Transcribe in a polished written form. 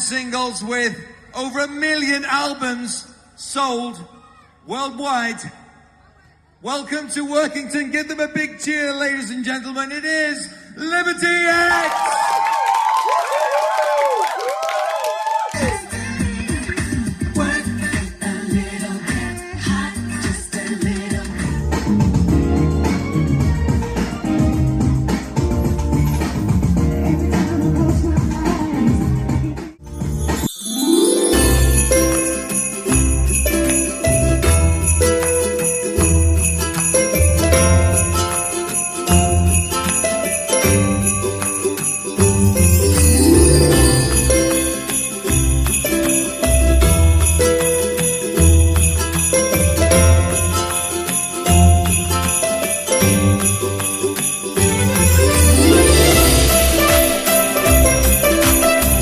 singles with over 1 million albums sold worldwide. Welcome to Workington. Give them a big cheer, ladies and gentlemen. It is Liberty.